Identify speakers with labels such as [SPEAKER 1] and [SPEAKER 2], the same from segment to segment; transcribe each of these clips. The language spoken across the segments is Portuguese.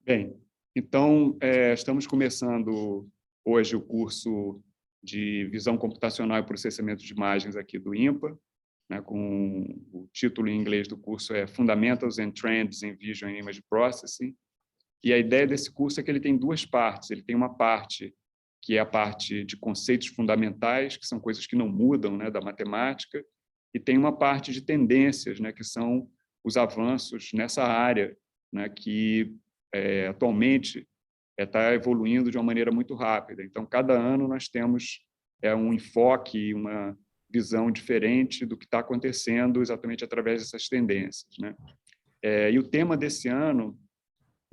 [SPEAKER 1] Bem, então, estamos começando hoje o curso de Visão Computacional e Processamento de Imagens aqui do INPA, né, com o título em inglês do curso é Fundamentals and Trends in Vision and Image Processing. E a ideia desse curso é que ele tem duas partes. Ele tem uma parte que é a parte de conceitos fundamentais, que são coisas que não mudam, né, da matemática, e tem uma parte de tendências, né, que são os avanços nessa área, né, que atualmente está evoluindo de uma maneira muito rápida. Então, cada ano nós temos um enfoque, uma visão diferente do que está acontecendo exatamente através dessas tendências, né? E o tema desse ano,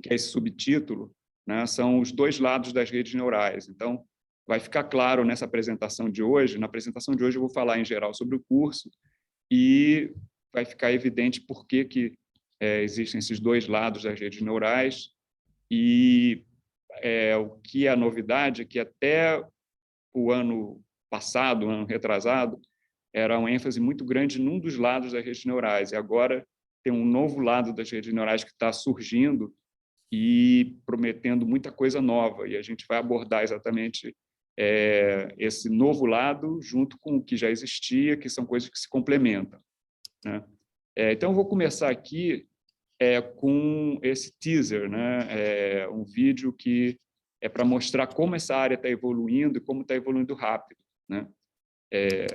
[SPEAKER 1] que é esse subtítulo, né, são os dois lados das redes neurais. Então, vai ficar claro nessa apresentação de hoje. Na apresentação de hoje eu vou falar em geral sobre o curso e vai ficar evidente por que existem esses dois lados das redes neurais e o que é a novidade é que até o ano passado, o ano retrasado, era uma ênfase muito grande num dos lados das redes neurais, e agora tem um novo lado das redes neurais que está surgindo e prometendo muita coisa nova, e a gente vai abordar exatamente esse novo lado junto com o que já existia, que são coisas que se complementam, né? Então, eu vou começar aqui com esse teaser, né? Um vídeo que é para mostrar como essa área está evoluindo e como está evoluindo rápido, né?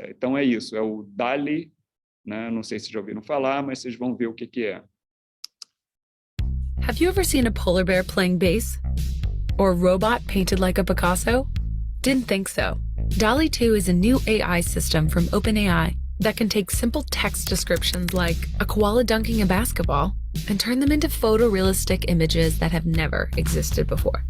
[SPEAKER 1] Então, é isso, é o DALL-E, né? Não sei se já ouviram falar, mas vocês vão ver o que é.
[SPEAKER 2] Have you ever seen a polar bear playing bass? Or a robot painted like a Picasso? Didn't think so. DALL-E 2 is a new AI system from OpenAI that can take simple text descriptions like a koala dunking a basketball and turn them into photorealistic images that have never existed before.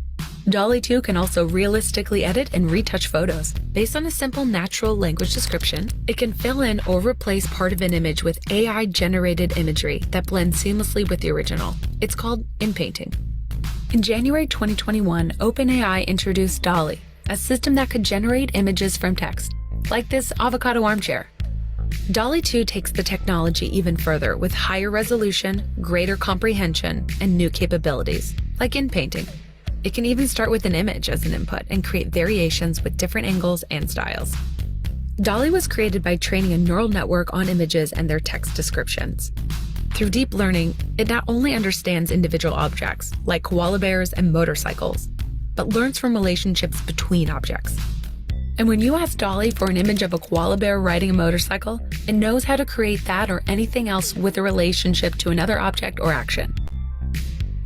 [SPEAKER 2] DALL-E 2 can also realistically edit and retouch photos. Based on a simple natural language description, it can fill in or replace part of an image with AI-generated imagery that blends seamlessly with the original. It's called inpainting. In January 2021, OpenAI introduced DALL-E, a system that could generate images from text, like this avocado armchair. DALL-E 2 takes the technology even further with higher resolution, greater comprehension, and new capabilities, like inpainting. It can even start with an image as an input and create variations with different angles and styles. DALL-E was created by training a neural network on images and their text descriptions. Through deep learning, it not only understands individual objects, like koala bears and motorcycles, but learns from relationships between objects. And when you ask DALL-E for an image of a koala bear riding a motorcycle, it knows how to create that or anything else with a relationship to another object or action.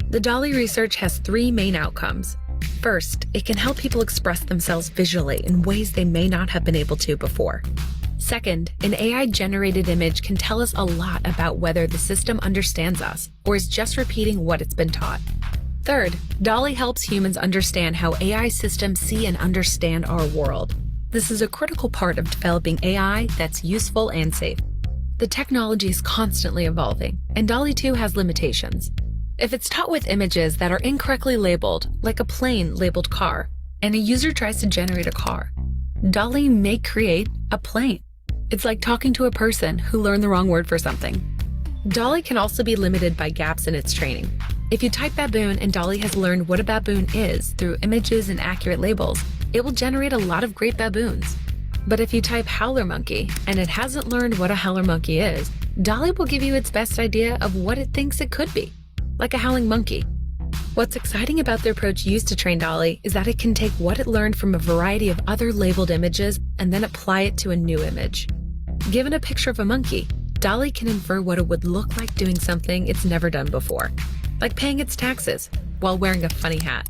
[SPEAKER 2] The DALL-E research has three main outcomes. First, it can help people express themselves visually in ways they may not have been able to before. Second, an AI-generated image can tell us a lot about whether the system understands us or is just repeating what it's been taught. Third, DALL-E helps humans understand how AI systems see and understand our world. This is a critical part of developing AI that's useful and safe. The technology is constantly evolving, and DALL-E 2 has limitations. If it's taught with images that are incorrectly labeled, like a plane labeled car, and a user tries to generate a car, DALL-E may create a plane. It's like talking to a person who learned the wrong word for something. DALL-E can also be limited by gaps in its training. If you type baboon and DALL-E has learned what a baboon is through images and accurate labels, it will generate a lot of great baboons. But if you type howler monkey and it hasn't learned what a howler monkey is, DALL-E will give you its best idea of what it thinks it could be, like a howling monkey. What's exciting about the approach used to train DALL-E is that it can take what it learned from a variety of other labeled images and then apply it to a new image. Given a picture of a monkey, DALL-E can infer what it would look like doing something it's never done before, like paying its taxes while wearing a funny hat.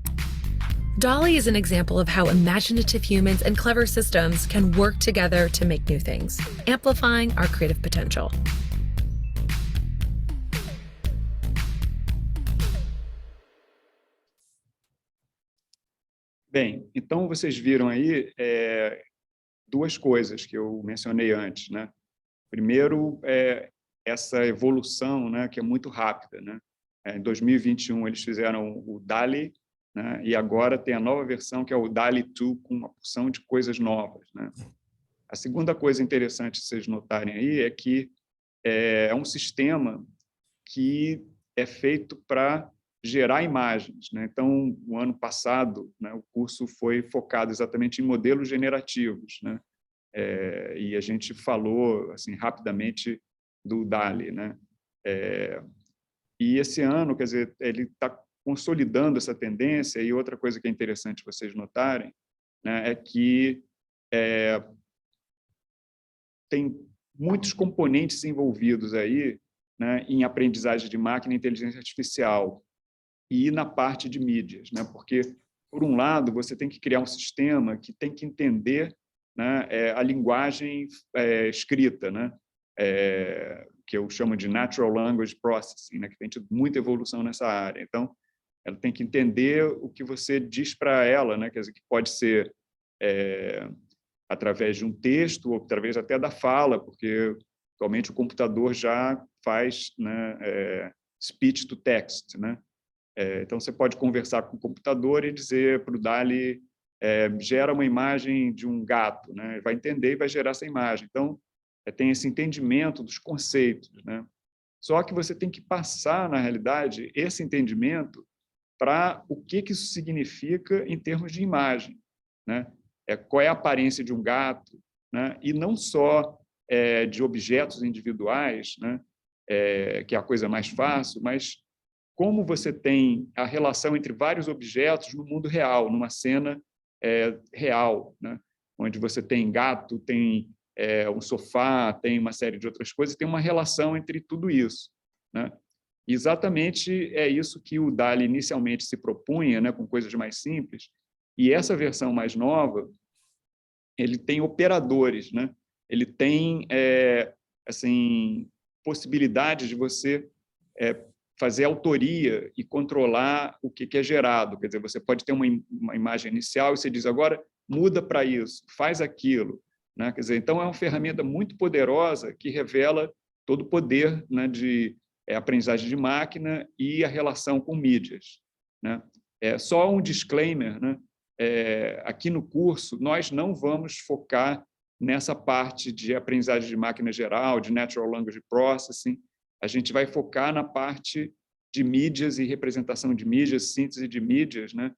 [SPEAKER 2] DALL-E is an example of how imaginative humans and clever systems can work together to make new things, amplifying our creative potential.
[SPEAKER 1] Bem, então vocês viram aí duas coisas que eu mencionei antes, né? Primeiro, essa evolução, né, que é muito rápida, né? Em 2021 eles fizeram o DALL-E, né? E agora tem a nova versão que é o DALL-E 2 com uma porção de coisas novas, né? A segunda coisa interessante vocês notarem aí é que é um sistema que é feito para gerar imagens, né? Então, no ano passado, né, o curso foi focado exatamente em modelos generativos, né? E a gente falou assim rapidamente do DALL-E, né? E esse ano, quer dizer, ele está consolidando essa tendência. E outra coisa que é interessante vocês notarem, né, é que tem muitos componentes envolvidos aí, né, em aprendizagem de máquina e inteligência artificial e na parte de mídias, né? Porque, por um lado, você tem que criar um sistema que tem que entender, né, a linguagem escrita, né? Que eu chamo de Natural Language Processing, né? Que tem tido muita evolução nessa área. Então, ela tem que entender o que você diz para ela, né? Quer dizer, que pode ser através de um texto, ou através até da fala, porque atualmente o computador já faz, né, speech to text, né? Então, você pode conversar com o computador e dizer para o DALL-E gera uma imagem de um gato, né? Ele vai entender e vai gerar essa imagem. Então, tem esse entendimento dos conceitos, né? Só que você tem que passar, na realidade, esse entendimento para o que isso significa em termos de imagem, né? Qual é a aparência de um gato, né? E não só de objetos individuais, né? Que é a coisa mais fácil, mas como você tem a relação entre vários objetos no mundo real, numa cena real, né? Onde você tem gato, tem um sofá, tem uma série de outras coisas, tem uma relação entre tudo isso, né? Exatamente é isso que o DALL-E inicialmente se propunha, né, com coisas mais simples, e essa versão mais nova, ele tem operadores, né? Ele tem assim, possibilidades de você fazer autoria e controlar o que é gerado. Quer dizer, você pode ter uma imagem inicial e você diz, agora muda para isso, faz aquilo, né? Quer dizer, então é uma ferramenta muito poderosa que revela todo o poder, né, de aprendizagem de máquina e a relação com mídias, né? Só um disclaimer, né? Aqui no curso, nós não vamos focar nessa parte de aprendizagem de máquina geral, de Natural Language Processing. A gente vai focar na parte de mídias e representação de mídias, síntese de mídias, né?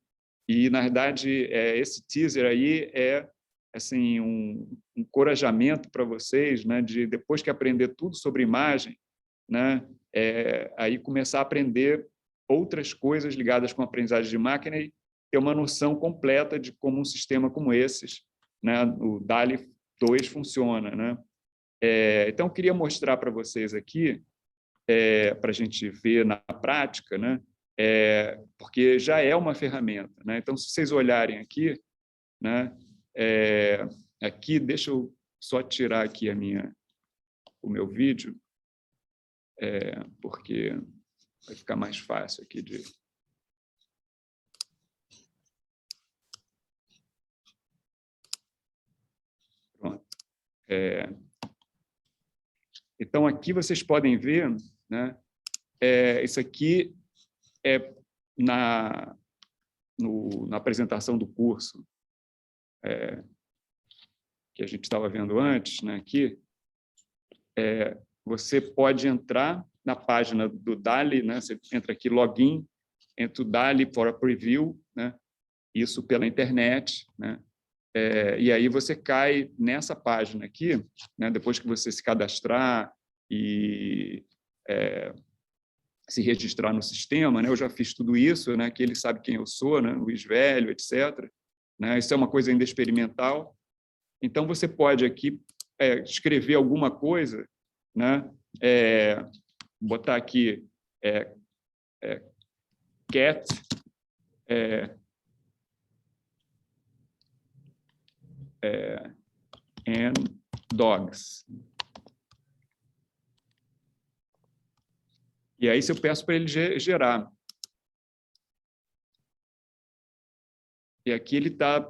[SPEAKER 1] E, na verdade, esse teaser aí é assim, um encorajamento para vocês, né, de, depois que aprender tudo sobre imagem, né, aí começar a aprender outras coisas ligadas com a aprendizagem de máquina e ter uma noção completa de como um sistema como esses, né, o DALL-E 2 funciona, né? Então, eu queria mostrar para vocês aqui, para a gente ver na prática, né? Porque já é uma ferramenta, né? Então, se vocês olharem aqui, né? Aqui, deixa eu só tirar aqui o meu vídeo, porque vai ficar mais fácil aqui de... Pronto. Então, aqui vocês podem ver, né? Isso aqui é na apresentação do curso que a gente estava vendo antes, né? Aqui, você pode entrar na página do DALL-E, né? Você entra aqui, login, entra o DALL-E for a preview, né? Isso pela internet, né? E aí você cai nessa página aqui, né? Depois que você se cadastrar e se registrar no sistema, né? Eu já fiz tudo isso, né? Que ele sabe quem eu sou, né? Luiz Velho, etc. Né? Isso é uma coisa ainda experimental. Então, você pode aqui escrever alguma coisa, né? Botar aqui cat, and dogs. E aí, se eu peço para ele gerar. E aqui ele está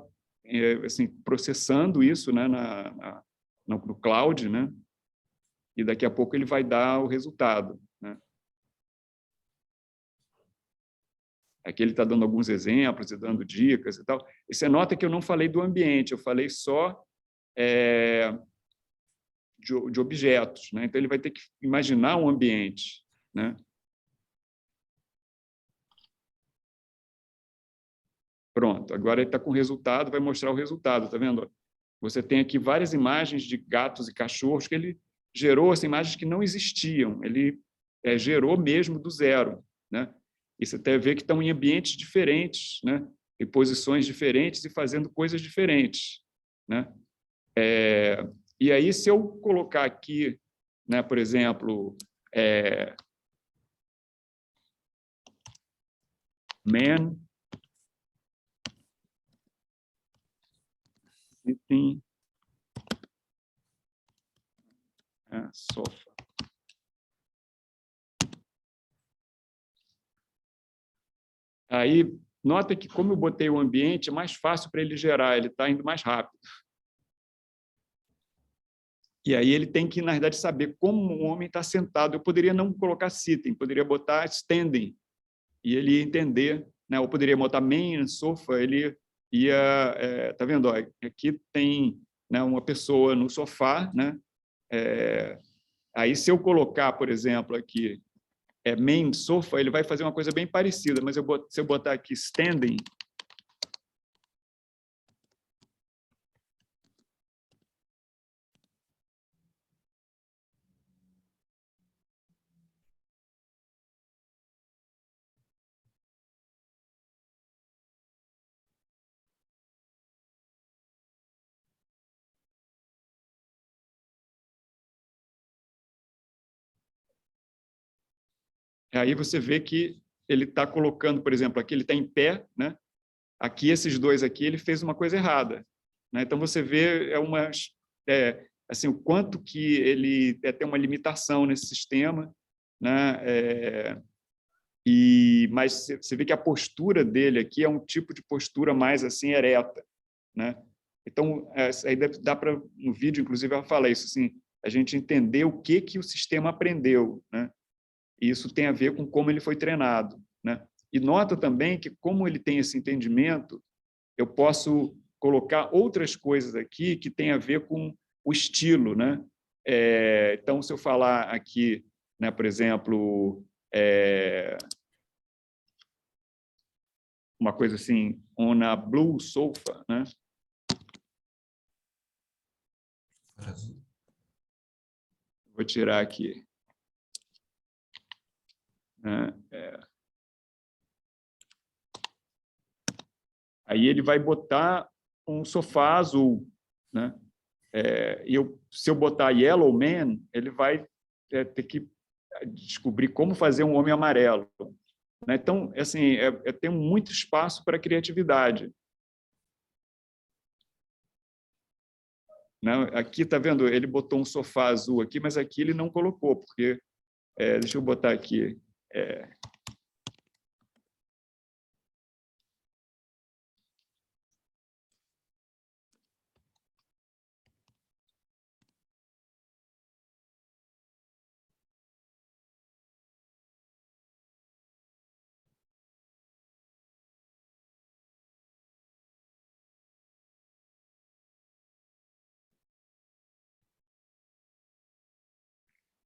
[SPEAKER 1] assim, processando isso, né, no cloud, né? E daqui a pouco ele vai dar o resultado, né? Aqui ele está dando alguns exemplos e dando dicas e tal. E você nota que eu não falei do ambiente, eu falei só de objetos, né? Então, ele vai ter que imaginar um ambiente, né? Pronto, agora ele está com o resultado, vai mostrar o resultado, tá vendo? Você tem aqui várias imagens de gatos e cachorros que ele gerou, as imagens que não existiam, ele gerou mesmo do zero, né? E você até vê que estão em ambientes diferentes, né? Em posições diferentes e fazendo coisas diferentes, né? E aí, se eu colocar aqui, né, por exemplo, man sitting sofa. Aí, nota que, como eu botei o ambiente, é mais fácil para ele gerar, ele está indo mais rápido. E aí ele tem que, na verdade, saber como o homem está sentado. Eu poderia não colocar sitting, poderia botar standing, e ele ia entender, né? Ou poderia botar man, sofa, ele ia... tá vendo? Ó, aqui tem, né, uma pessoa no sofá, né? Aí, se eu colocar, por exemplo, aqui, man, sofa, ele vai fazer uma coisa bem parecida, mas se eu botar aqui standing, aí você vê que ele está colocando, por exemplo, aqui ele está em pé, né? Aqui, esses dois aqui, ele fez uma coisa errada, né? Então, você vê assim, o quanto que ele tem uma limitação nesse sistema, né? Mas você vê que a postura dele aqui é um tipo de postura mais assim ereta, né? Então, aí dá para, no vídeo, inclusive, eu falei isso, assim, a gente entender o que o sistema aprendeu, né? E isso tem a ver com como ele foi treinado, né? E nota também que, como ele tem esse entendimento, eu posso colocar outras coisas aqui que têm a ver com o estilo, né? Então, se eu falar aqui, né, por exemplo, uma coisa assim, on a blue sofa, né? Vou tirar aqui. Aí ele vai botar um sofá azul, né? Se eu botar Yellow Man, ele vai ter que descobrir como fazer um homem amarelo, né? Então, assim, tem muito espaço para criatividade, né? Aqui, tá vendo? Ele botou um sofá azul aqui, mas aqui ele não colocou, porque deixa eu botar aqui.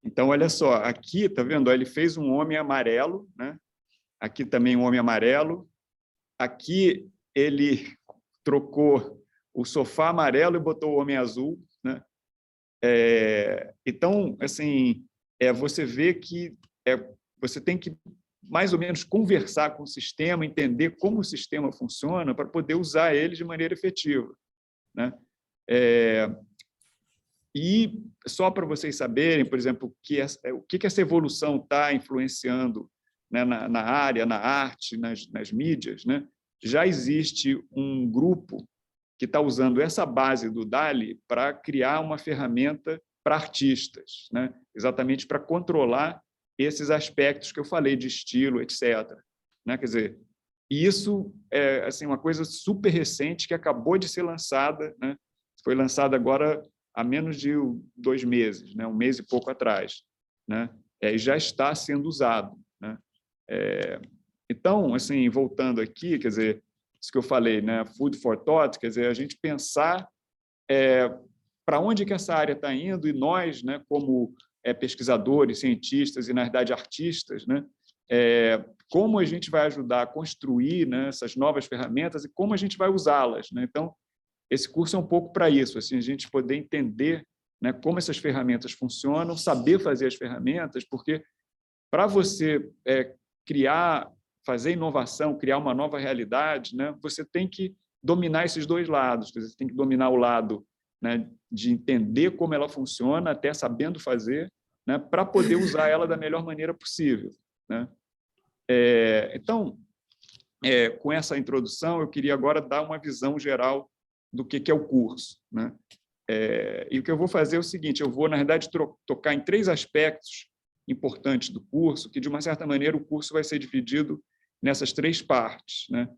[SPEAKER 1] Então, olha só, aqui, tá vendo? Ele fez um homem amarelo, né? Aqui também um homem amarelo. Aqui ele trocou o sofá amarelo e botou o homem azul, né? Então, assim, você vê que você tem que mais ou menos conversar com o sistema, entender como o sistema funciona para poder usar ele de maneira efetiva, né? E só para vocês saberem, por exemplo, o que essa evolução está influenciando, né, na área, na arte, nas mídias, né? Já existe um grupo que está usando essa base do DALL-E para criar uma ferramenta para artistas, né? Exatamente para controlar esses aspectos que eu falei, de estilo, etc., né? Quer dizer, isso é assim, uma coisa super recente que acabou de ser lançada, né? Foi lançada agora há menos de 2 meses, né? 1 mês e pouco atrás, né? E já está sendo usado, né? Então, assim, voltando aqui, quer dizer, isso que eu falei, né? Food for thought, quer dizer, a gente pensar para onde que essa área está indo, e nós, né, como pesquisadores, cientistas e, na verdade, artistas, né, como a gente vai ajudar a construir, né, essas novas ferramentas e como a gente vai usá-las, né? Então, esse curso é um pouco para isso, assim, a gente poder entender, né, como essas ferramentas funcionam, saber fazer as ferramentas, porque para você criar, fazer inovação, criar uma nova realidade, né, você tem que dominar esses dois lados. Quer dizer, você tem que dominar o lado, né, de entender como ela funciona, até sabendo fazer, né, para poder usar ela da melhor maneira possível, né? Então, com essa introdução, eu queria agora dar uma visão geral do que é o curso, né? E o que eu vou fazer é o seguinte, eu vou, na verdade, tocar em 3 aspectos importantes do curso, que, de uma certa maneira, o curso vai ser dividido nessas 3 partes, né?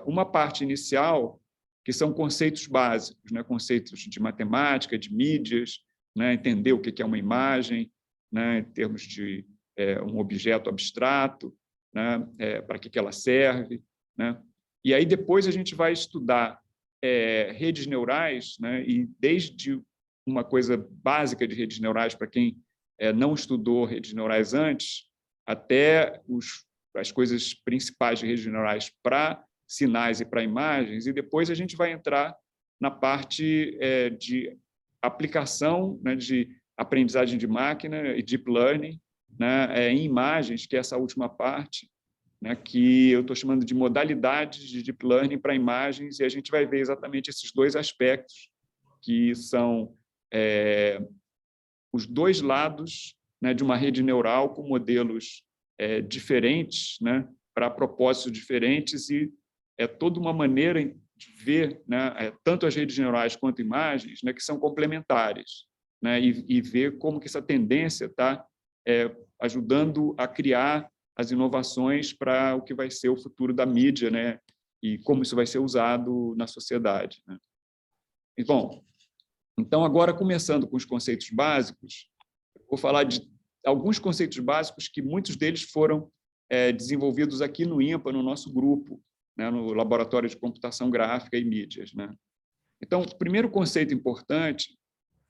[SPEAKER 1] Uma parte inicial, que são conceitos básicos, né? Conceitos de matemática, de mídias, né? Entender o que é uma imagem, né? Em termos de um objeto abstrato, né? Para que ela serve, né? E aí depois a gente vai estudar redes neurais, né? E desde uma coisa básica de redes neurais para quem não estudou redes neurais antes, até as coisas principais de redes neurais para sinais e para imagens, e depois a gente vai entrar na parte de aplicação, né, de aprendizagem de máquina e deep learning, né, em imagens, que é essa última parte, né, que eu estou chamando de modalidades de deep learning para imagens, e a gente vai ver exatamente esses 2 aspectos, que são os 2 lados, né, de uma rede neural com modelos diferentes, né, para propósitos diferentes, e toda uma maneira de ver, né, tanto as redes neurais quanto imagens, né, que são complementares, né, e ver como que essa tendência está ajudando a criar as inovações para o que vai ser o futuro da mídia, né, e como isso vai ser usado na sociedade, né? E, bom, então, agora, começando com os conceitos básicos, vou falar de alguns conceitos básicos que muitos deles foram desenvolvidos aqui no INPA, no nosso grupo, né, no Laboratório de Computação Gráfica e Mídias, né? Então, o primeiro conceito importante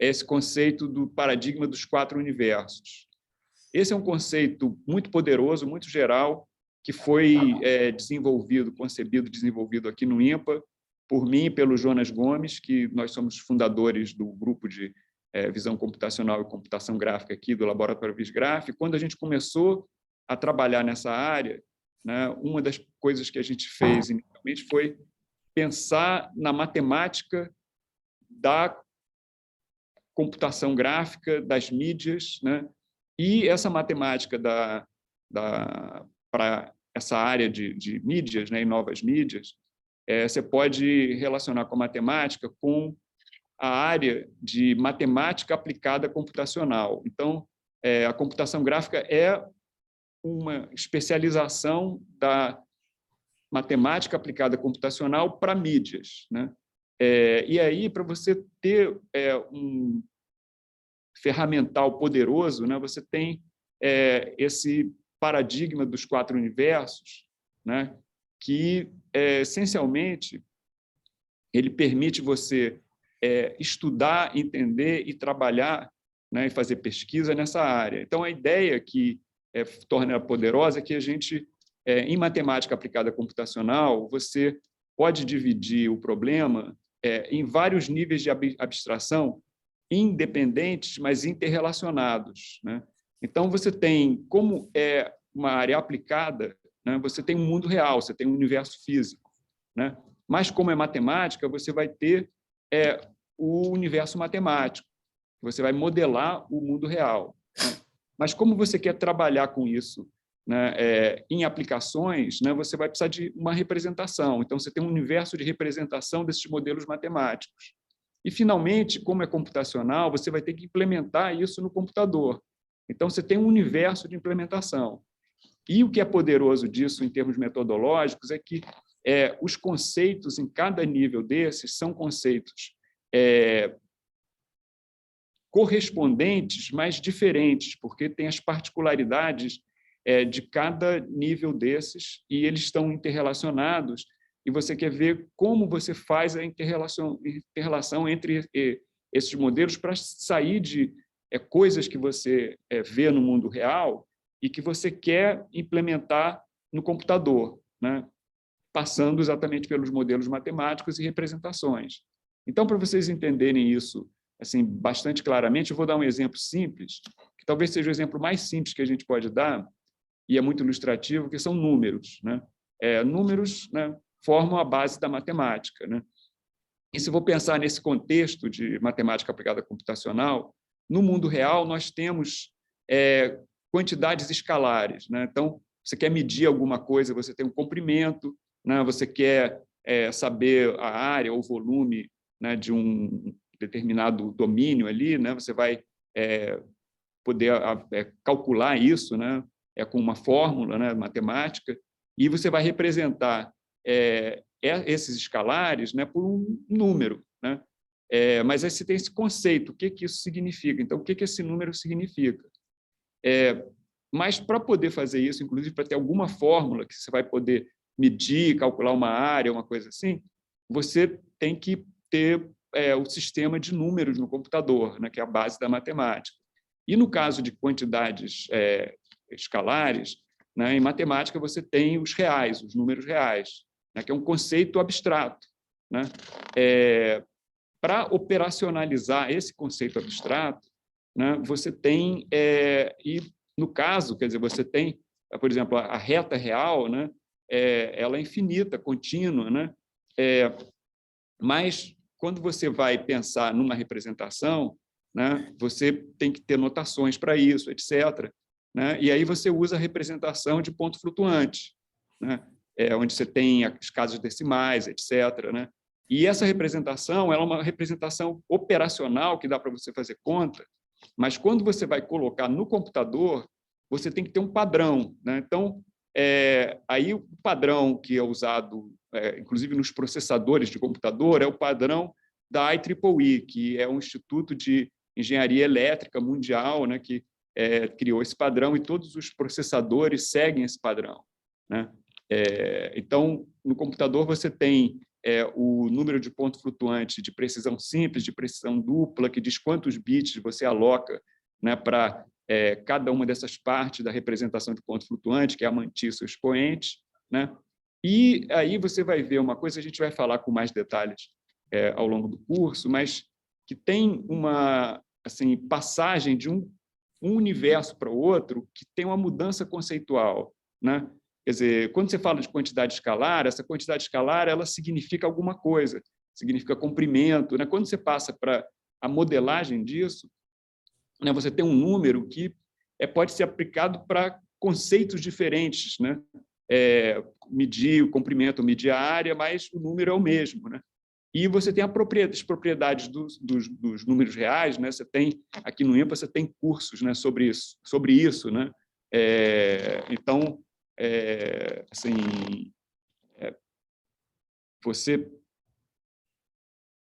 [SPEAKER 1] é esse conceito do paradigma dos 4 universos. Esse é um conceito muito poderoso, muito geral, que foi concebido, desenvolvido aqui no INPA, por mim e pelo Jonas Gomes, que nós somos fundadores do grupo de visão computacional e computação gráfica aqui do Laboratório Visgraph. Quando a gente começou a trabalhar nessa área, né, uma das coisas que a gente fez inicialmente foi pensar na matemática da computação gráfica, das mídias, né, e essa matemática para essa área de mídias, né, e novas mídias, você pode relacionar com a matemática com a área de matemática aplicada computacional. Então, a computação gráfica é uma especialização da matemática aplicada computacional para mídias, né? E aí, para você ter um ferramental poderoso, né, você tem esse paradigma dos 4 universos, né, que, essencialmente, ele permite você estudar, entender e trabalhar, né, e fazer pesquisa nessa área. Então, a ideia que torna ela poderosa é que a gente, em matemática aplicada computacional, você pode dividir o problema em vários níveis de abstração, independentes, mas interrelacionados, né? Então, você tem, como é uma área aplicada, né, você tem um mundo real, você tem um universo físico, né? Mas, como é matemática, você vai ter o universo matemático, você vai modelar o mundo real, né? Mas, como você quer trabalhar com isso, né, em aplicações, né, você vai precisar de uma representação. Então, você tem um universo de representação desses modelos matemáticos. E, finalmente, como é computacional, você vai ter que implementar isso no computador. Então, você tem um universo de implementação. E o que é poderoso disso, em termos metodológicos, é que os conceitos em cada nível desses são conceitos correspondentes, mas diferentes, porque tem as particularidades de cada nível desses, e eles estão interrelacionados, e você quer ver como você faz a interrelação entre esses modelos para sair de coisas que você vê no mundo real e que você quer implementar no computador, né? Passando exatamente pelos modelos matemáticos e representações. Então, para vocês entenderem isso assim, bastante claramente, eu vou dar um exemplo simples, que talvez seja o exemplo mais simples que a gente pode dar, e é muito ilustrativo, que são números, né? Números, né, formam a base da matemática, né? E se eu vou pensar nesse contexto de matemática aplicada computacional, no mundo real nós temos quantidades escalares, né? Então, você quer medir alguma coisa, você tem um comprimento, né? Você quer saber a área ou volume, né, de um determinado domínio ali, né? Você vai poder calcular isso, né? Com uma fórmula, né, matemática, e você vai representar esses escalares, né, por um número, né? Mas aí você tem esse conceito, o que isso significa? Então, o que esse número significa? Mas para poder fazer isso, inclusive para ter alguma fórmula que você vai poder medir, calcular uma área, uma coisa assim, você tem que ter o sistema de números no computador, né, que é a base da matemática. E no caso de quantidades escalares, né, em matemática você tem os reais, os números reais, né, que é um conceito abstrato, né? Para operacionalizar esse conceito abstrato, né, você tem, e no caso, quer dizer, você tem, por exemplo, a reta real, né, ela é infinita, contínua, né? Mas quando você vai pensar numa representação, né, você tem que ter notações para isso, etc., né? E aí você usa a representação de ponto flutuante, né? Onde você tem as casas decimais, etc., né? E essa representação ela é uma representação operacional que dá para você fazer conta, mas quando você vai colocar no computador, você tem que ter um padrão, né? Então, aí o padrão que é usado, inclusive nos processadores de computador, é o padrão da IEEE, que é um instituto de engenharia elétrica mundial, né, que criou esse padrão, e todos os processadores seguem esse padrão, né? Então, no computador você tem o número de ponto flutuante de precisão simples, de precisão dupla, que diz quantos bits você aloca, né, para cada uma dessas partes da representação de ponto flutuante, que é a mantissa, o expoente, né? E aí você vai ver uma coisa, a gente vai falar com mais detalhes ao longo do curso, mas que tem uma assim, passagem de um universo para o outro que tem uma mudança conceitual, né? Quer dizer, quando você fala de quantidade escalar, essa quantidade escalar ela significa alguma coisa, significa comprimento, né? Quando você passa para a modelagem disso, né, você tem um número que pode ser aplicado para conceitos diferentes, né? Medir o comprimento, medir a área, mas o número é o mesmo, né? E você tem as propriedades dos números reais, né? Você tem aqui no INPA você tem cursos, né, sobre isso, né? Então, assim, você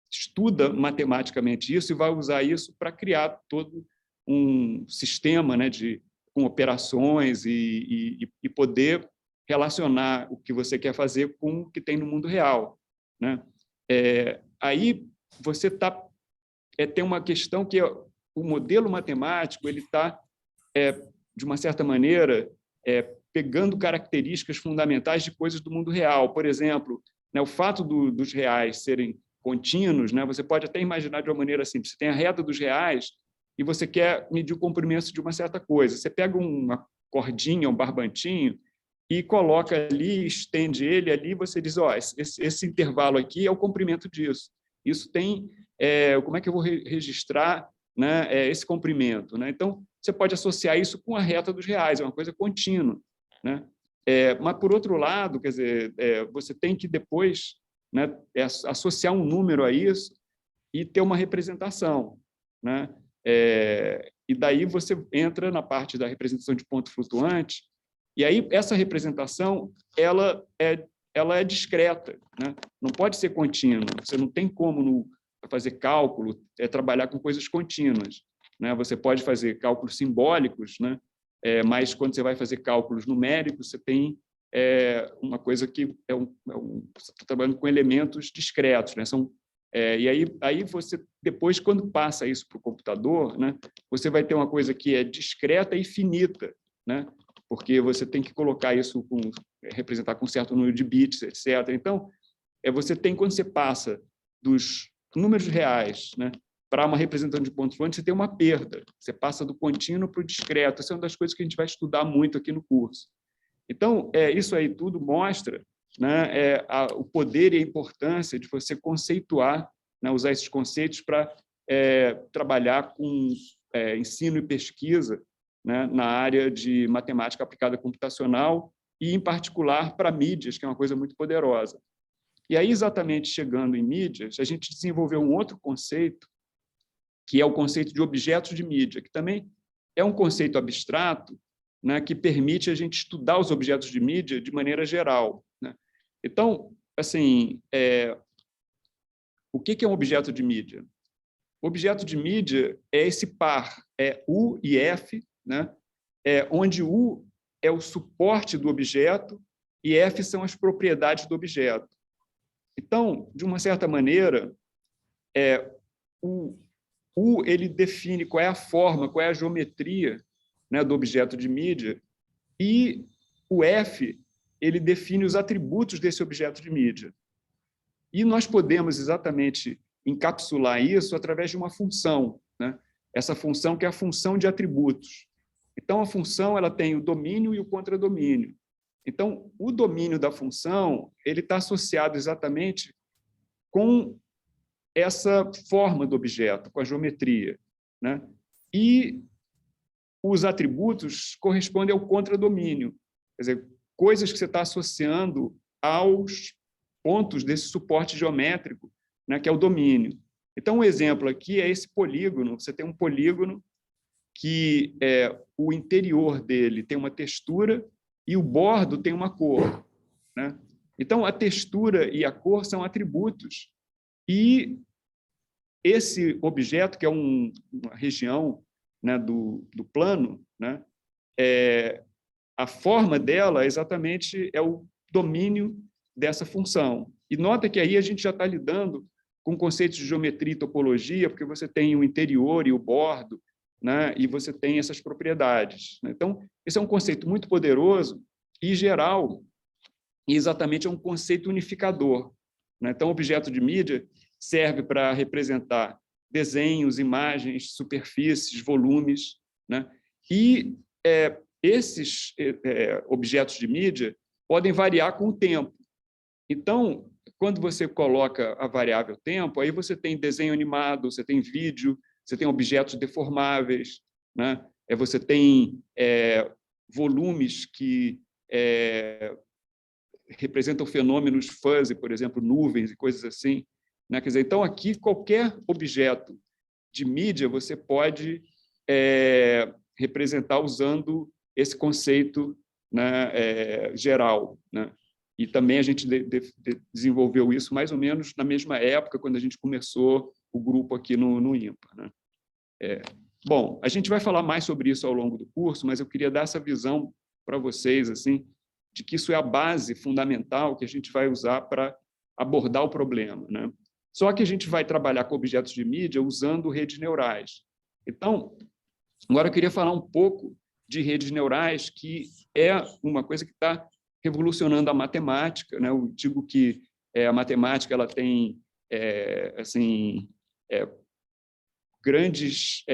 [SPEAKER 1] estuda matematicamente isso e vai usar isso para criar todo um sistema, né, com operações e poder relacionar o que você quer fazer com o que tem no mundo real, né? Aí você tem uma questão que o modelo matemático ele está, de uma certa maneira, pegando características fundamentais de coisas do mundo real. Por exemplo, né, o fato dos reais serem contínuos, né, você pode até imaginar de uma maneira simples. Você tem a reta dos reais e você quer medir o comprimento de uma certa coisa. Você pega uma cordinha, um barbantinho, e coloca ali, estende ele ali, você diz, esse intervalo aqui é o comprimento disso. Isso tem, como é que eu vou registrar, né, esse comprimento, né? Então, você pode associar isso com a reta dos reais, é uma coisa contínua, né? Mas, por outro lado, quer dizer, você tem que depois, né, associar um número a isso e ter uma representação, né? E daí você entra na parte da representação de ponto flutuante. E aí essa representação ela é discreta, né? Não pode ser contínua. Você não tem como fazer cálculo, trabalhar com coisas contínuas, né? Você pode fazer cálculos simbólicos, né? Mas quando você vai fazer cálculos numéricos, você tem uma coisa que você está trabalhando com elementos discretos, né? E aí você depois, quando passa isso para o computador, né? Você vai ter uma coisa que é discreta e finita, né? Porque você tem que colocar isso com representar com certo número de bits, etc. Então, quando você passa dos números reais, né, para uma representação de ponto fluente, você tem uma perda. Você passa do contínuo para o discreto. Essa é uma das coisas que a gente vai estudar muito aqui no curso. Então, isso aí tudo mostra, né, o poder e a importância de você conceituar, né, usar esses conceitos para trabalhar com ensino e pesquisa, né, na área de matemática aplicada computacional e, em particular, para mídias, que é uma coisa muito poderosa. E aí, exatamente chegando em mídias, a gente desenvolveu um outro conceito, que é o conceito de objetos de mídia, que também é um conceito abstrato, né, que permite a gente estudar os objetos de mídia de maneira geral, né? Então, assim, o que é um objeto de mídia? O objeto de mídia é esse par, U e F, né, onde U é o suporte do objeto e F são as propriedades do objeto. Então, de uma certa maneira, o U ele define qual é a forma, qual é a geometria, né, do objeto de mídia, e o F ele define os atributos desse objeto de mídia. E nós podemos exatamente encapsular isso através de uma função, né? Essa função que é a função de atributos. Então, a função ela tem o domínio e o contradomínio. Então, o domínio da função ele está associado exatamente com essa forma do objeto, com a geometria, né? E os atributos correspondem ao contradomínio, quer dizer, coisas que você está associando aos pontos desse suporte geométrico, né, que é o domínio. Então, um exemplo aqui é esse polígono. Você tem um polígono que o interior dele tem uma textura e o bordo tem uma cor, né? Então, a textura e a cor são atributos. E esse objeto, que é uma região, né, do plano, né, a forma dela exatamente é o domínio dessa função. E nota que aí a gente já está lidando com conceitos de geometria e topologia, porque você tem o interior e o bordo, né, e você tem essas propriedades, né? Então, esse é um conceito muito poderoso e geral, e exatamente é um conceito unificador, né? Então, o objeto de mídia serve para representar desenhos, imagens, superfícies, volumes, né? E esses objetos de mídia podem variar com o tempo. Então, quando você coloca a variável tempo, aí você tem desenho animado, você tem vídeo, você tem objetos deformáveis, né? Você tem volumes que representam fenômenos fuzzy, por exemplo, nuvens e coisas assim, né? Quer dizer, então, aqui, qualquer objeto de mídia você pode representar usando esse conceito, né, geral, né? E também a gente desenvolveu isso mais ou menos na mesma época, quando a gente começou o grupo aqui no IMPA, né? Bom, a gente vai falar mais sobre isso ao longo do curso, mas eu queria dar essa visão para vocês, assim, de que isso é a base fundamental que a gente vai usar para abordar o problema, né? Só que a gente vai trabalhar com objetos de mídia usando redes neurais. Então, agora eu queria falar um pouco de redes neurais, que é uma coisa que está revolucionando a matemática, né? Eu digo que a matemática ela tem assim, grandes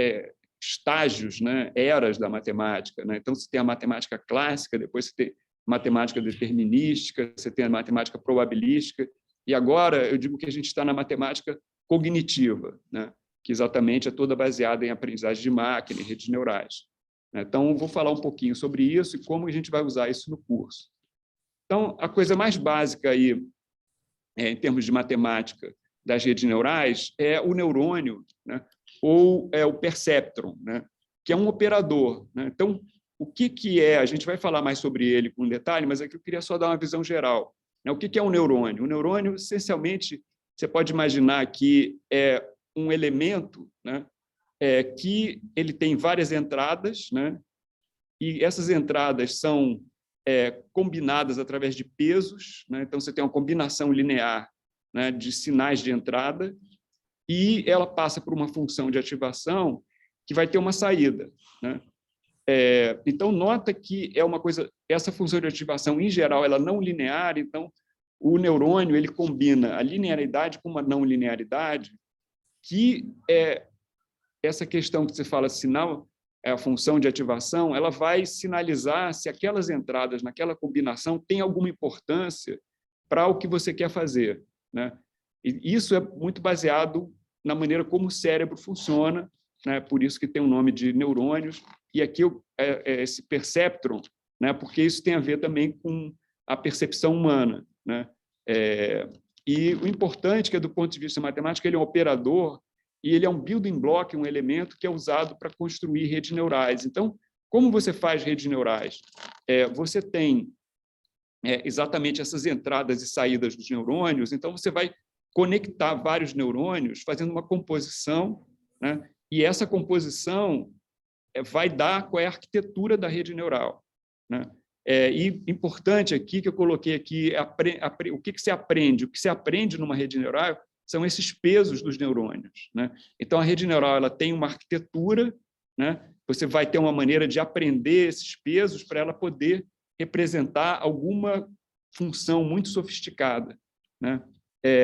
[SPEAKER 1] estágios, né? Eras da matemática, né? Então, você tem a matemática clássica, depois você tem matemática determinística, você tem a matemática probabilística, e agora eu digo que a gente está na matemática cognitiva, né? Que exatamente é toda baseada em aprendizagem de máquina e redes neurais. Então, vou falar um pouquinho sobre isso e como a gente vai usar isso no curso. Então, a coisa mais básica aí, em termos de matemática das redes neurais, é o neurônio, né? Ou o perceptron, né? Que é um operador, né? Então, o que é? A gente vai falar mais sobre ele com detalhe, mas aqui eu queria só dar uma visão geral. O que é um neurônio? O neurônio, essencialmente, você pode imaginar que é um elemento, né, que ele tem várias entradas, né, e essas entradas são combinadas através de pesos, né, então você tem uma combinação linear, né, de sinais de entrada, e ela passa por uma função de ativação que vai ter uma saída, né? Então, nota que é uma coisa, essa função de ativação, em geral, ela é não linear, então, o neurônio ele combina a linearidade com uma não linearidade, que essa questão que você fala, sinal, a função de ativação, ela vai sinalizar se aquelas entradas naquela combinação têm alguma importância para o que você quer fazer, né? E isso é muito baseado na maneira como o cérebro funciona, né? Por isso que tem o nome de neurônios, e aqui esse perceptron, né? Porque isso tem a ver também com a percepção humana, né? E o importante é que, do ponto de vista matemático, ele é um operador e ele é um building block, um elemento que é usado para construir redes neurais. Então, como você faz redes neurais? Você tem exatamente essas entradas e saídas dos neurônios, então você vai conectar vários neurônios fazendo uma composição, né? E essa composição vai dar qual é a arquitetura da rede neural, né? E importante aqui, que eu coloquei aqui, o que se aprende? O que se aprende numa rede neural são esses pesos dos neurônios, né? Então, a rede neural ela tem uma arquitetura, né? Você vai ter uma maneira de aprender esses pesos para ela poder representar alguma função muito sofisticada, né?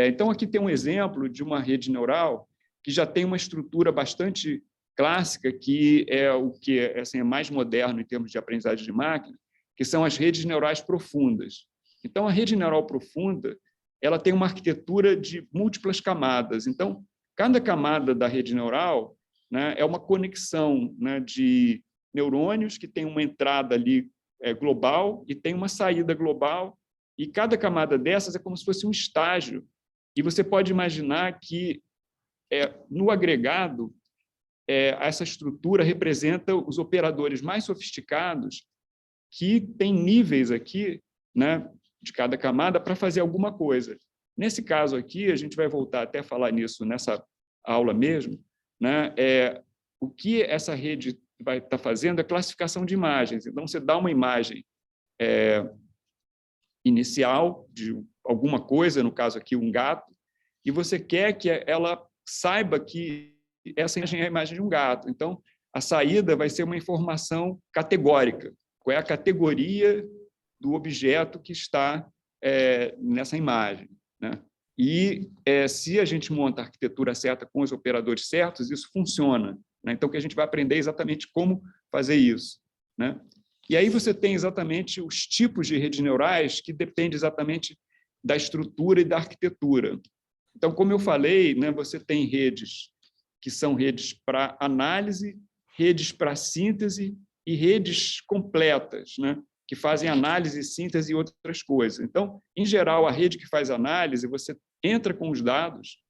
[SPEAKER 1] Então, aqui tem um exemplo de uma rede neural que já tem uma estrutura bastante clássica, que é o que assim, é mais moderno em termos de aprendizagem de máquina, que são as redes neurais profundas. Então, a rede neural profunda ela tem uma arquitetura de múltiplas camadas. Então, cada camada da rede neural, né, é uma conexão, né, de neurônios que tem uma entrada ali global e tem uma saída global, e cada camada dessas é como se fosse um estágio. E você pode imaginar que, no agregado, essa estrutura representa os operadores mais sofisticados que têm níveis aqui, né, de cada camada para fazer alguma coisa. Nesse caso aqui, a gente vai voltar até a falar nisso nessa aula mesmo, né? O que essa rede vai estar fazendo é classificação de imagens. Então, você dá uma imagem inicial de alguma coisa, no caso aqui, um gato, e você quer que ela saiba que essa imagem é a imagem de um gato. Então, a saída vai ser uma informação categórica. Qual é a categoria do objeto que está nessa imagem, né? E se a gente monta a arquitetura certa com os operadores certos, isso funciona, né? Então, que a gente vai aprender exatamente como fazer isso, né? E aí você tem exatamente os tipos de redes neurais que dependem exatamente da estrutura e da arquitetura. Então, como eu falei, né, você tem redes que são redes para análise, redes para síntese e redes completas, né, que fazem análise, síntese e outras coisas. Então, em geral, a rede que faz análise, você entra com os dados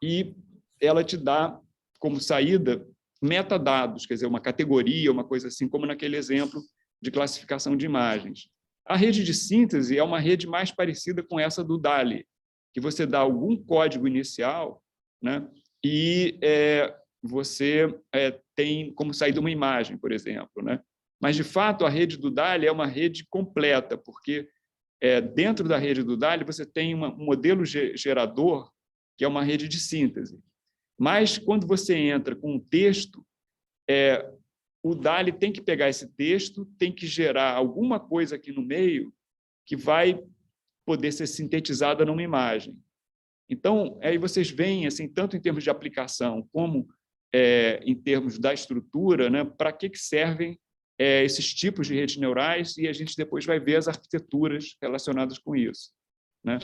[SPEAKER 1] e ela te dá como saída metadados, quer dizer, uma categoria, uma coisa assim, como naquele exemplo de classificação de imagens. A rede de síntese é uma rede mais parecida com essa do DALL-E, que você dá algum código inicial, né, e você tem como saída uma imagem, por exemplo, né? Mas, de fato, a rede do DALL-E é uma rede completa, porque dentro da rede do DALL-E você tem um modelo gerador, que é uma rede de síntese. Mas, quando você entra com um texto, o DALL-E tem que pegar esse texto, tem que gerar alguma coisa aqui no meio que vai poder ser sintetizada numa imagem. Então, aí vocês veem, assim, tanto em termos de aplicação como em termos da estrutura, né, para que servem esses tipos de redes neurais, e a gente depois vai ver as arquiteturas relacionadas com isso, né?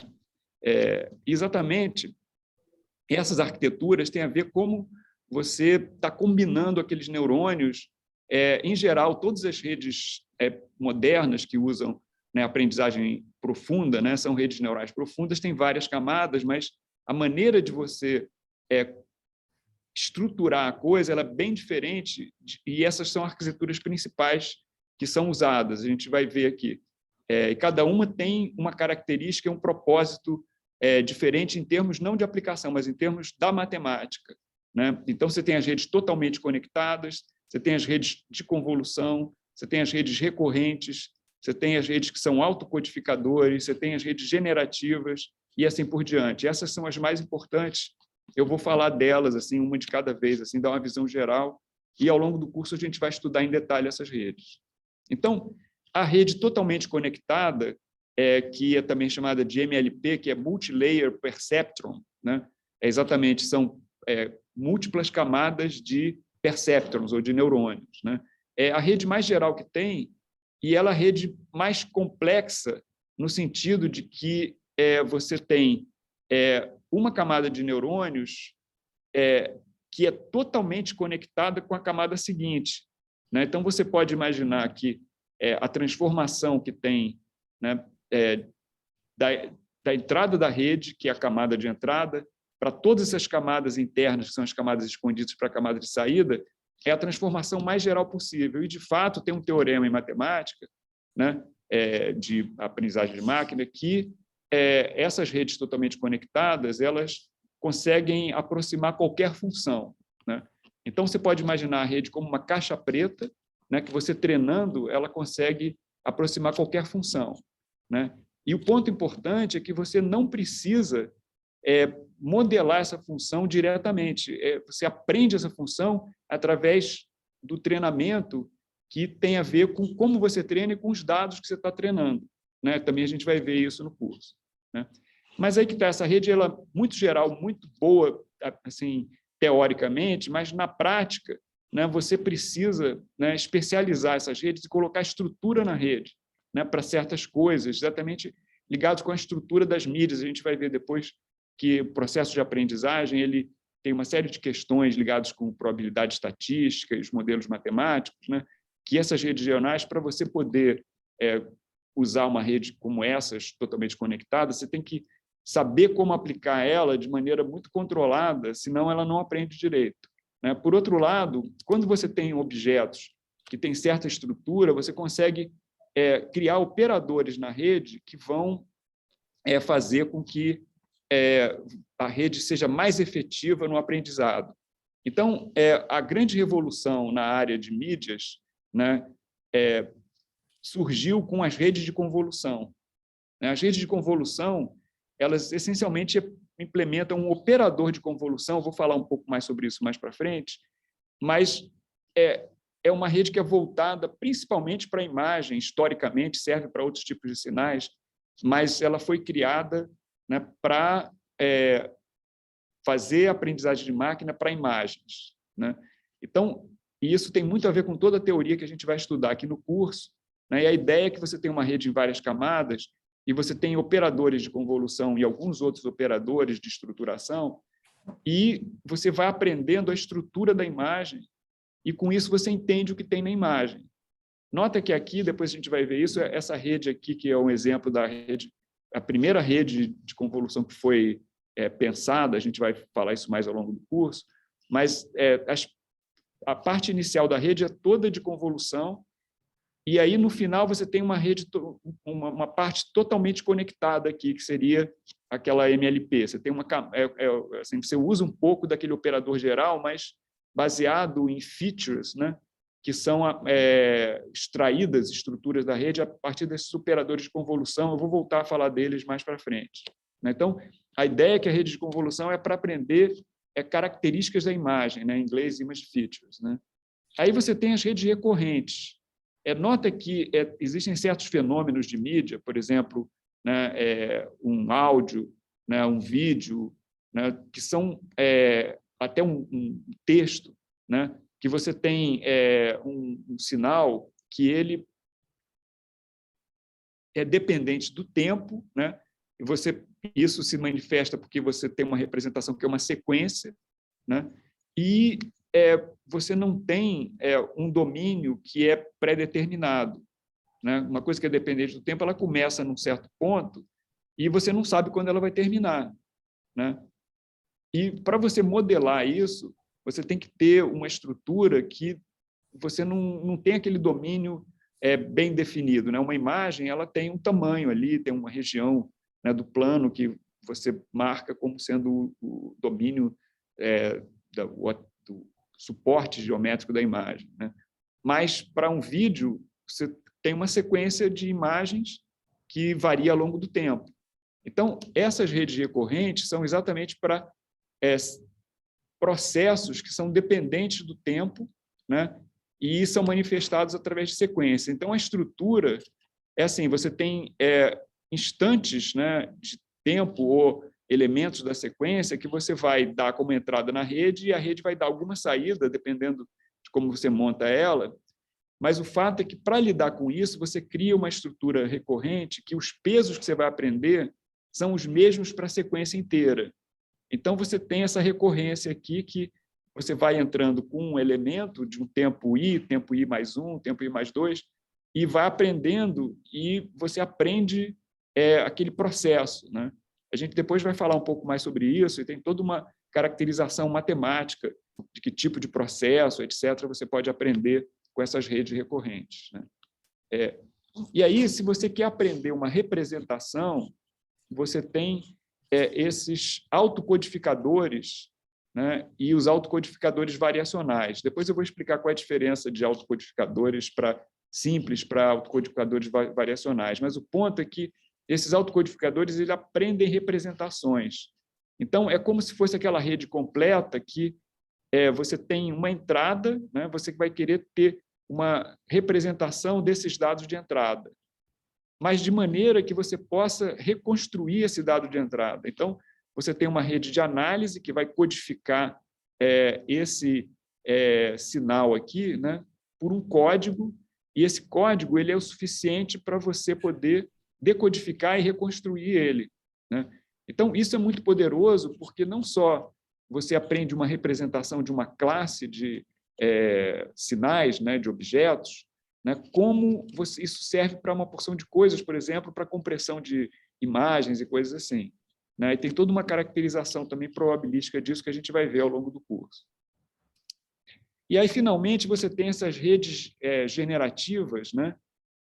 [SPEAKER 1] Exatamente, essas arquiteturas têm a ver como você está combinando aqueles neurônios. Em geral, todas as redes modernas que usam, né, aprendizagem profunda, né, são redes neurais profundas, têm várias camadas, mas a maneira de você estruturar a coisa ela é bem diferente, e essas são arquiteturas principais que são usadas. A gente vai ver aqui. E cada uma tem uma característica, um propósito diferente em termos não de aplicação, mas em termos da matemática, né? Então, você tem as redes totalmente conectadas, você tem as redes de convolução, você tem as redes recorrentes, você tem as redes que são autocodificadores, você tem as redes generativas e assim por diante. Essas são as mais importantes. Eu vou falar delas assim, uma de cada vez, assim, dar uma visão geral, e, ao longo do curso, a gente vai estudar em detalhe essas redes. Então, a rede totalmente conectada, que é também chamada de MLP, que é Multilayer Perceptron, né? Exatamente, são múltiplas camadas de perceptrons, ou de neurônios, né? É a rede mais geral que tem, e ela é a rede mais complexa, no sentido de que você tem uma camada de neurônios que é totalmente conectada com a camada seguinte, né? Então, você pode imaginar que a transformação que tem, né, da entrada da rede, que é a camada de entrada, para todas essas camadas internas, que são as camadas escondidas para a camada de saída, é a transformação mais geral possível. E, de fato, tem um teorema em matemática, né, de aprendizagem de máquina, que essas redes totalmente conectadas, elas conseguem aproximar qualquer função, né? Então, você pode imaginar a rede como uma caixa preta, né, que você treinando, ela consegue aproximar qualquer função, né? E o ponto importante é que você não precisa modelar essa função diretamente. Você aprende essa função através do treinamento, que tem a ver com como você treina e com os dados que você está treinando, né? Também a gente vai ver isso no curso, né? Mas aí que está, essa rede, ela é muito geral, muito boa, assim, teoricamente, mas na prática, né, você precisa, né, especializar essas redes e colocar estrutura na rede, né, para certas coisas, exatamente ligados com a estrutura das mídias. A gente vai ver depois que o processo de aprendizagem ele tem uma série de questões ligadas com probabilidade estatística e os modelos matemáticos, né, que essas redes neuronais, para você poder usar uma rede como essas, totalmente conectada, você tem que saber como aplicar ela de maneira muito controlada, senão ela não aprende direito, né? Por outro lado, quando você tem objetos que têm certa estrutura, você consegue criar operadores na rede que vão fazer com que a rede seja mais efetiva no aprendizado. Então, a grande revolução na área de mídias, né, surgiu com as redes de convolução. As redes de convolução, elas essencialmente implementam um operador de convolução, eu vou falar um pouco mais sobre isso mais para frente, mas é uma rede que é voltada principalmente para a imagem, historicamente, serve para outros tipos de sinais, mas ela foi criada, né, para fazer aprendizagem de máquina para imagens, né? Então, isso tem muito a ver com toda a teoria que a gente vai estudar aqui no curso, né? E a ideia é que você tem uma rede em várias camadas e você tem operadores de convolução e alguns outros operadores de estruturação, e você vai aprendendo a estrutura da imagem, e com isso você entende o que tem na imagem. Nota que aqui, depois a gente vai ver isso, essa rede aqui, que é um exemplo da rede, a primeira rede de convolução que foi pensada, a gente vai falar isso mais ao longo do curso, mas a parte inicial da rede é toda de convolução, e aí, no final, você tem uma rede, uma parte totalmente conectada aqui, que seria aquela MLP. Você tem assim, você usa um pouco daquele operador geral, mas baseado em features, né, que são extraídas, estruturas da rede, a partir desses operadores de convolução. Eu vou voltar a falar deles mais para frente, né? Então, a ideia é que a rede de convolução é para aprender características da imagem, né, em inglês, image features, né? Aí você tem as redes recorrentes. Nota que existem certos fenômenos de mídia, por exemplo, né, um áudio, né, um vídeo, né, que são até um texto, né, que você tem um sinal que ele é dependente do tempo, né, e isso se manifesta porque você tem uma representação que é uma sequência, né, e você não tem um domínio que é pré-determinado, né? Uma coisa que é dependente do tempo, ela começa num certo ponto e você não sabe quando ela vai terminar, né? E para você modelar isso, você tem que ter uma estrutura que você não tem aquele domínio bem definido, né? Uma imagem, ela tem um tamanho ali, tem uma região, né, do plano que você marca como sendo o domínio do suporte geométrico da imagem, né? Mas, para um vídeo, você tem uma sequência de imagens que varia ao longo do tempo. Então, essas redes recorrentes são exatamente para processos que são dependentes do tempo, né? E são manifestados através de sequência. Então, a estrutura é assim, você tem instantes, né, de tempo ou elementos da sequência que você vai dar como entrada na rede e a rede vai dar alguma saída, dependendo de como você monta ela. Mas o fato é que, para lidar com isso, você cria uma estrutura recorrente que os pesos que você vai aprender são os mesmos para a sequência inteira. Então, você tem essa recorrência aqui que você vai entrando com um elemento de um tempo I mais 1, tempo I mais 2, e vai aprendendo, e você aprende aquele processo, né? A gente depois vai falar um pouco mais sobre isso, e tem toda uma caracterização matemática de que tipo de processo, etc., você pode aprender com essas redes recorrentes, né? E aí, se você quer aprender uma representação, você tem esses autocodificadores, né, e os autocodificadores variacionais. Depois eu vou explicar qual é a diferença de autocodificadores simples para autocodificadores variacionais, mas o ponto é que esses autocodificadores eles aprendem representações. Então, é como se fosse aquela rede completa que você tem uma entrada, né, você vai querer ter uma representação desses dados de entrada, mas de maneira que você possa reconstruir esse dado de entrada. Então, você tem uma rede de análise que vai codificar esse sinal aqui, né, por um código, e esse código ele é o suficiente para você poder decodificar e reconstruir ele, né? Então, isso é muito poderoso, porque não só você aprende uma representação de uma classe de sinais, né, de objetos, né, como isso serve para uma porção de coisas, por exemplo, para compressão de imagens e coisas assim, né? E tem toda uma caracterização também probabilística disso que a gente vai ver ao longo do curso. E aí, finalmente, você tem essas redes generativas, né?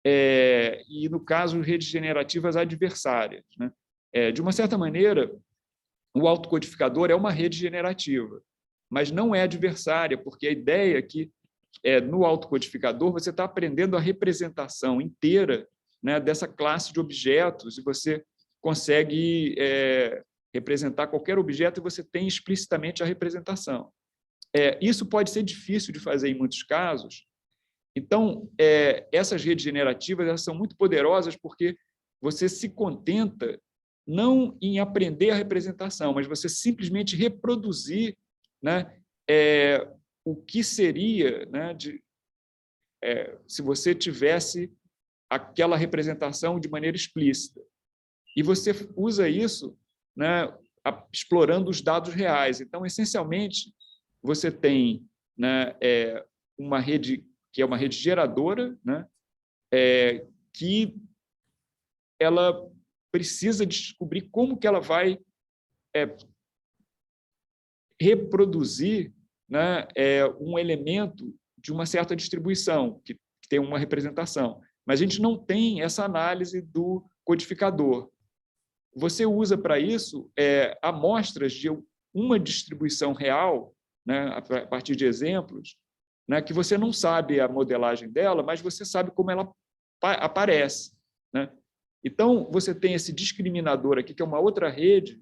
[SPEAKER 1] E, no caso, redes generativas adversárias, né? De uma certa maneira, o autocodificador é uma rede generativa, mas não é adversária, porque a ideia é que no autocodificador você está aprendendo a representação inteira, né, dessa classe de objetos, e você consegue representar qualquer objeto e você tem explicitamente a representação. Isso pode ser difícil de fazer em muitos casos. Então, essas redes generativas elas são muito poderosas porque você se contenta não em aprender a representação, mas você simplesmente reproduzir, né, o que seria, né, se você tivesse aquela representação de maneira explícita. E você usa isso, né, explorando os dados reais. Então, essencialmente, você tem, né, uma rede que é uma rede geradora, né, que ela precisa descobrir como que ela vai reproduzir, né, um elemento de uma certa distribuição, que tem uma representação. Mas a gente não tem essa análise do codificador. Você usa para isso amostras de uma distribuição real, né, a partir de exemplos, né, que você não sabe a modelagem dela, mas você sabe como ela aparece, né? Então, você tem esse discriminador aqui, que é uma outra rede,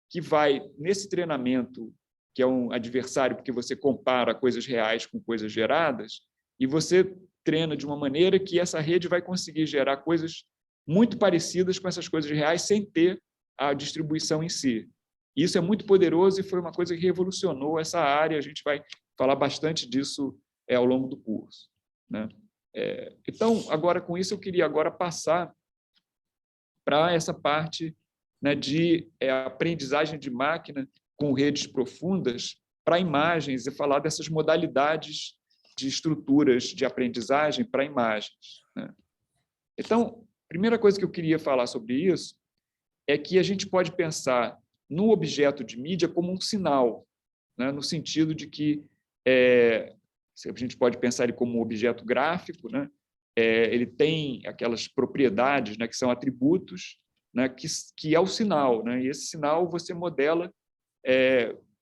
[SPEAKER 1] que vai, nesse treinamento, que é um adversário, porque você compara coisas reais com coisas geradas, e você treina de uma maneira que essa rede vai conseguir gerar coisas muito parecidas com essas coisas reais, sem ter a distribuição em si. Isso é muito poderoso e foi uma coisa que revolucionou essa área. A gente vai falar bastante disso ao longo do curso, né? Então, agora, com isso, eu queria agora passar para essa parte, né, de aprendizagem de máquina com redes profundas para imagens e falar dessas modalidades de estruturas de aprendizagem para imagens, né? Então, a primeira coisa que eu queria falar sobre isso é que a gente pode pensar no objeto de mídia como um sinal, né, no sentido de que a gente pode pensar ele como um objeto gráfico, né? Ele tem aquelas propriedades, né, que são atributos, né, que é o sinal, né? E esse sinal você modela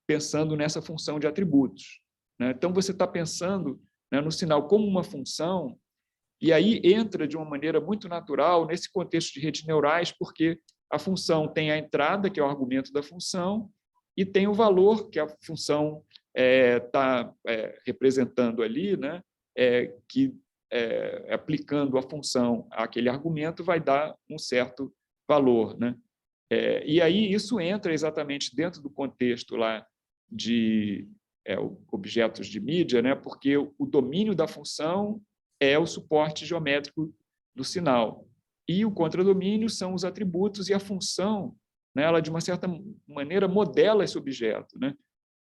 [SPEAKER 1] pensando nessa função de atributos, né? Então, você está pensando, né, no sinal como uma função, e aí entra de uma maneira muito natural nesse contexto de redes neurais, porque a função tem a entrada, que é o argumento da função, e tem o valor, que é a função está representando ali, né, que aplicando a função àquele argumento vai dar um certo valor, né? E aí isso entra exatamente dentro do contexto lá de objetos de mídia, né? Porque o domínio da função é o suporte geométrico do sinal. E o contradomínio são os atributos e a função, né, ela, de uma certa maneira, modela esse objeto, né?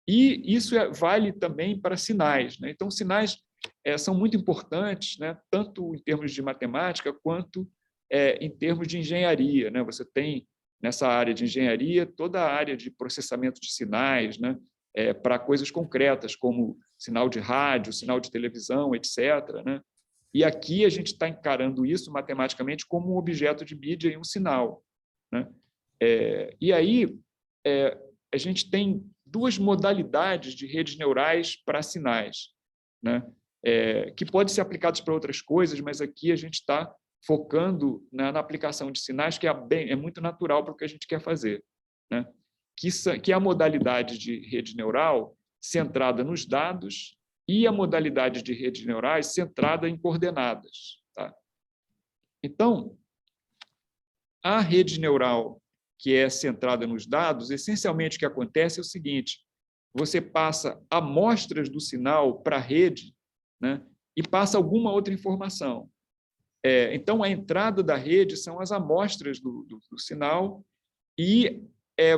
[SPEAKER 1] E isso vale também para sinais, né? Então, sinais são muito importantes, né, tanto em termos de matemática quanto em termos de engenharia, né? Você tem, nessa área de engenharia, toda a área de processamento de sinais, né, para coisas concretas, como sinal de rádio, sinal de televisão, etc., né? E aqui a gente está encarando isso matematicamente como um objeto de mídia e um sinal, né? E aí a gente tem duas modalidades de redes neurais para sinais, né? Que podem ser aplicados para outras coisas, mas aqui a gente está focando na aplicação de sinais, que é muito natural para o que a gente quer fazer, né? Que é a modalidade de rede neural centrada nos dados e a modalidade de redes neurais centrada em coordenadas, tá? Então, a rede neural que é centrada nos dados, essencialmente o que acontece é o seguinte: você passa amostras do sinal para a rede, né, e passa alguma outra informação. Então, a entrada da rede são as amostras do sinal e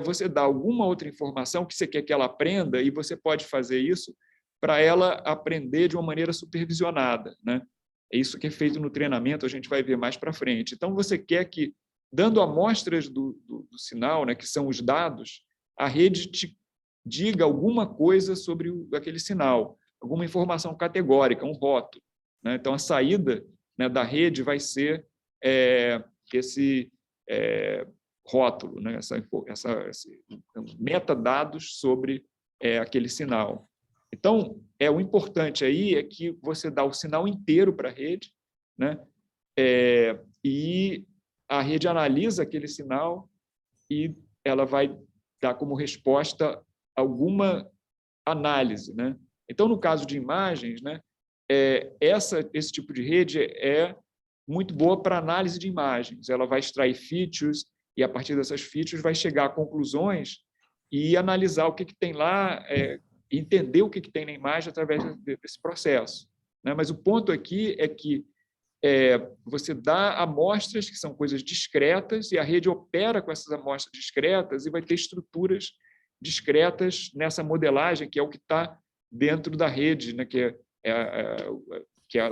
[SPEAKER 1] você dá alguma outra informação que você quer que ela aprenda, e você pode fazer isso para ela aprender de uma maneira supervisionada, né? É isso que é feito no treinamento, a gente vai ver mais para frente. Então, você quer que, dando amostras do sinal, né, que são os dados, a rede te diga alguma coisa sobre aquele sinal, alguma informação categórica, um rótulo, né? Então, a saída, né, da rede vai ser esse rótulo, né? Esse metadados sobre aquele sinal. Então, o importante aí é que você dá o sinal inteiro para a rede, né? E a rede analisa aquele sinal e ela vai dar como resposta alguma análise, né? Então, no caso de imagens, né, esse tipo de rede é muito boa para análise de imagens. Ela vai extrair features e, a partir dessas features, vai chegar a conclusões e analisar o que tem lá, entender o que tem na imagem através desse processo, né? Mas o ponto aqui é que você dá amostras que são coisas discretas e a rede opera com essas amostras discretas e vai ter estruturas discretas nessa modelagem, que é o que está dentro da rede, né? que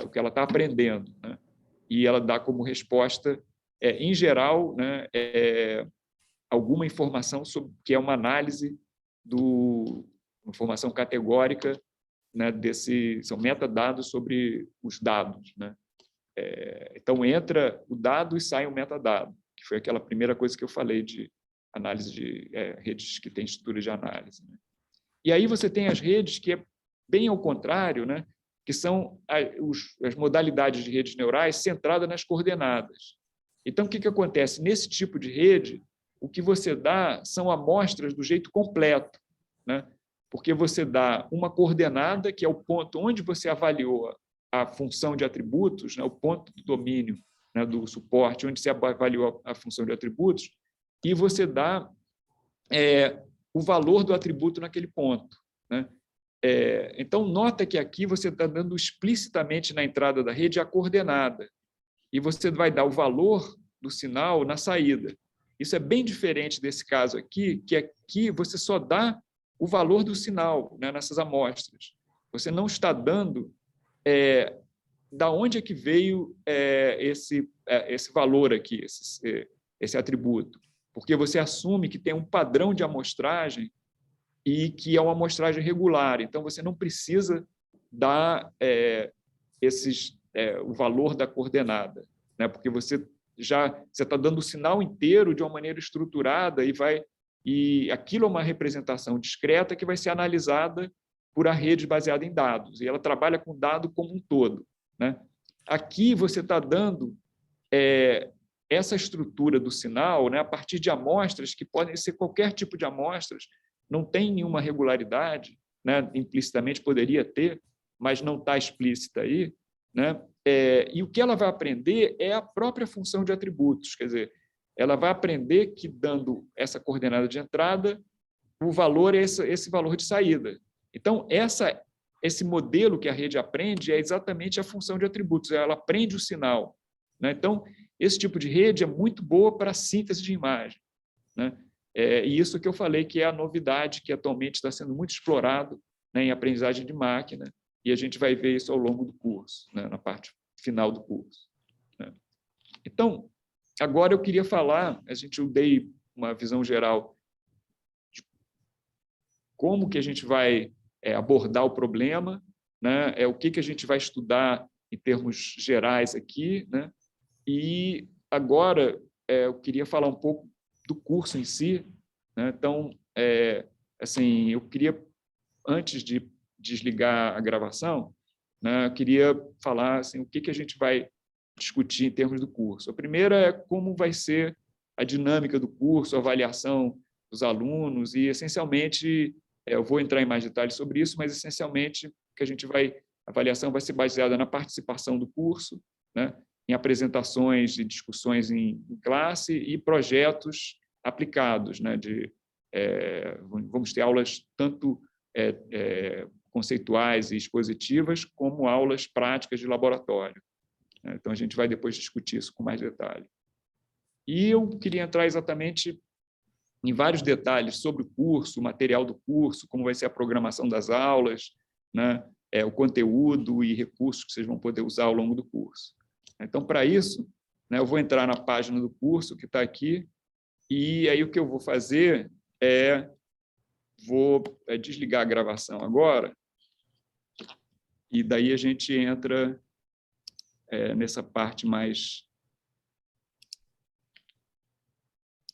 [SPEAKER 1] o que ela está aprendendo, né? E ela dá como resposta, em geral, né, alguma informação sobre, que é uma análise informação categórica, né, são metadados sobre os dados, né? Então, entra o dado e sai o metadado, que foi aquela primeira coisa que eu falei de análise de redes que têm estrutura de análise, né? E aí você tem as redes que é bem ao contrário, né, que são as modalidades de redes neurais centradas nas coordenadas. Então, o que acontece? Nesse tipo de rede, o que você dá são amostras do jeito completo, né? Porque você dá uma coordenada, que é o ponto onde você avaliou a função de atributos, né, o ponto do domínio, né, do suporte, onde você avaliou a função de atributos, e você dá o valor do atributo naquele ponto, né? Então, nota que aqui você está dando explicitamente na entrada da rede a coordenada, e você vai dar o valor do sinal na saída. Isso é bem diferente desse caso aqui, que aqui você só dá o valor do sinal, né, nessas amostras. Você não está dando da onde é que veio esse valor aqui, esse atributo, porque você assume que tem um padrão de amostragem e que é uma amostragem regular. Então, você não precisa dar o valor da coordenada, né? Porque você está dando o sinal inteiro de uma maneira estruturada e aquilo é uma representação discreta que vai ser analisada por a rede baseada em dados, e ela trabalha com dado como um todo, né? Aqui você está dando essa estrutura do sinal, né, a partir de amostras que podem ser qualquer tipo de amostras, não tem nenhuma regularidade, né, implicitamente poderia ter, mas não está explícita aí, né? E o que ela vai aprender é a própria função de atributos, quer dizer, ela vai aprender que, dando essa coordenada de entrada, o valor é esse valor de saída. Então, esse modelo que a rede aprende é exatamente a função de atributos, ela aprende o sinal, né? Então, esse tipo de rede é muito boa para a síntese de imagem, né? E isso que eu falei que é a novidade que atualmente está sendo muito explorado, né, em aprendizagem de máquina, e a gente vai ver isso ao longo do curso, né, na parte final do curso, né? Então, agora eu queria falar, eu dei uma visão geral de como que a gente vai abordar o problema, né, o que a gente vai estudar em termos gerais aqui, né, e agora eu queria falar um pouco do curso em si, né? Então, assim, eu queria, antes de desligar a gravação, né, eu queria falar assim, o que a gente vai discutir em termos do curso. A primeira é como vai ser a dinâmica do curso, a avaliação dos alunos e, essencialmente, eu vou entrar em mais detalhes sobre isso, mas, essencialmente, a avaliação vai ser baseada na participação do curso, né, em apresentações e discussões em classe e projetos aplicados, né, vamos ter aulas tanto conceituais e expositivas, como aulas práticas de laboratório. Então, a gente vai depois discutir isso com mais detalhe. E eu queria entrar exatamente em vários detalhes sobre o curso, o material do curso, como vai ser a programação das aulas, né, o conteúdo e recursos que vocês vão poder usar ao longo do curso. Então, para isso, né, eu vou entrar na página do curso, que está aqui, e aí o que eu vou fazer vou desligar a gravação agora, e daí a gente entra nessa parte mais